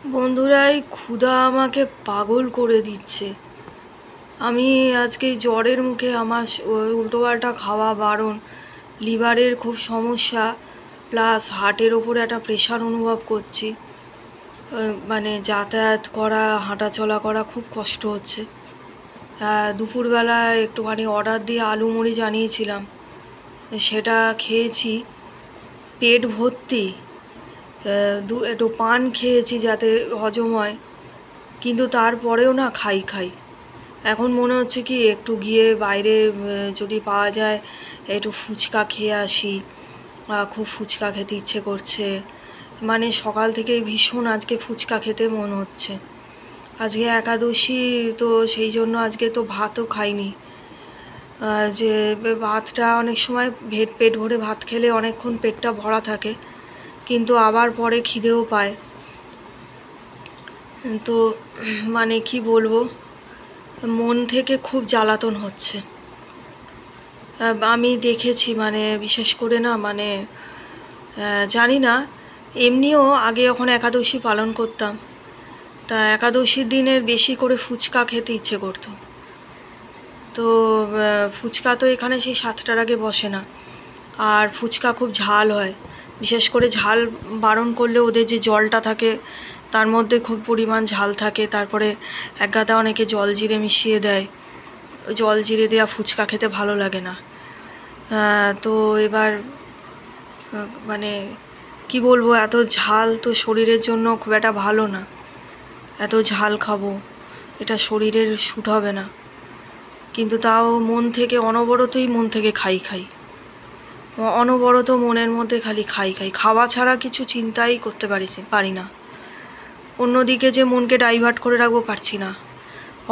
বন্ধুরা, এই ক্ষুধা আমাকে পাগল করে দিচ্ছে। আমি আজকে এই জ্বরের মুখে আমার উল্টোপাল্টা খাওয়া বারণ, লিভারের খুব সমস্যা, প্লাস হার্টের ওপরে একটা প্রেশার অনুভব করছি। মানে যাতায়াত করা, হাঁটাচলা করা খুব কষ্ট হচ্ছে। দুপুরবেলা একটুখানি অর্ডার দিয়ে আলু মুড়ি জানিয়েছিলাম, সেটা খেয়েছি, পেট ভর্তি। একটু পান খেয়েছি যাতে হজম হয়, কিন্তু তারপরেও না খাই। এখন মনে হচ্ছে কি একটু গিয়ে বাইরে যদি পাওয়া যায় একটু ফুচকা খেয়ে আসি। খুব ফুচকা খেতে ইচ্ছে করছে। মানে সকাল থেকেই ভীষণ আজকে ফুচকা খেতে মন হচ্ছে। আজকে একাদশী, তো সেই জন্য আজকে তো ভাতও খাইনি। যে ভাতটা অনেক সময় পেট ভরে ভাত খেলে অনেকক্ষণ পেটটা ভরা থাকে, কিন্তু আবার পরে খিদেও পায়। তো মানে কি বলবো, মন থেকে খুব জ্বালাতন হচ্ছে। আমি দেখেছি, মানে বিশেষ করে না, মানে জানি না, এমনিও আগে যখন একাদশী পালন করতাম, তা একাদশীর দিনের বেশি করে ফুচকা খেতে ইচ্ছে করতো। তো ফুচকা তো এখানে সেই 7টার আগে বসে না, আর ফুচকা খুব ঝাল হয়। বিশেষ করে ঝাল বারণ করলে ওদের যে জলটা থাকে তার মধ্যে খুব পরিমাণ ঝাল থাকে। তারপরে একগাদা অনেকে জল জিরে মিশিয়ে দেয়। জল জিরে দেওয়া ফুচকা খেতে ভালো লাগে না। তো এবার মানে কি বলবো, এত ঝাল তো শরীরের জন্য খুব একটা ভালো না। এত ঝাল খাবো, এটা শরীরের শ্যুট হবে না। কিন্তু তাও মন থেকে অনবরতই মন থেকে খাই। অনবরত মনের মধ্যে খালি খাই। খাওয়া ছাড়া কিছু চিন্তাই করতে পারি না। অন্যদিকে যে মনকে ডাইভার্ট করে রাখবো পারছি না।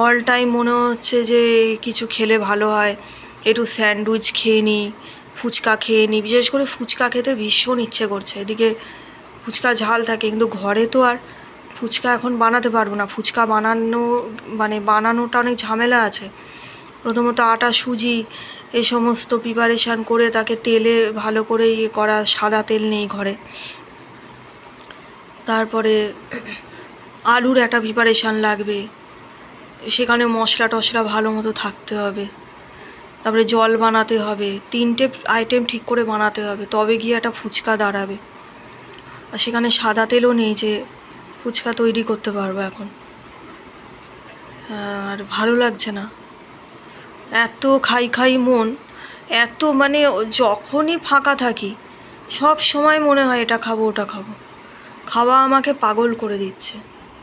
অল টাইম মনে হচ্ছে যে কিছু খেলে ভালো হয়, একটু স্যান্ডউইচ খেয়ে নিই, ফুচকা খেয়ে নিই। বিশেষ করে ফুচকা খেতে ভীষণ ইচ্ছে করছে। এদিকে ফুচকা ঝাল থাকে, কিন্তু ঘরে তো আর ফুচকা এখন বানাতে পারবো না। ফুচকা বানানোটা অনেক ঝামেলা আছে। প্রথমত আটা, সুজি এই সমস্ত প্রিপারেশান করে তাকে তেলে ভালো করে করা, সাদা তেল নেই ঘরে। তারপরে আলুর একটা প্রিপারেশান লাগবে, সেখানে মশলা টশলা ভালো মতো থাকতে হবে। তারপরে জল বানাতে হবে, 3টে আইটেম ঠিক করে বানাতে হবে, তবে গিয়ে একটা ফুচকা দাঁড়াবে। আর সেখানে সাদা তেলও নেই যে ফুচকা তৈরি করতে পারবো এখন। আর ভালো লাগছে না, এত খাই মন, এত মানে যখনই ফাঁকা থাকি সব সময় মনে হয় এটা খাবো ওটা খাবো। খাওয়া আমাকে পাগল করে দিচ্ছে।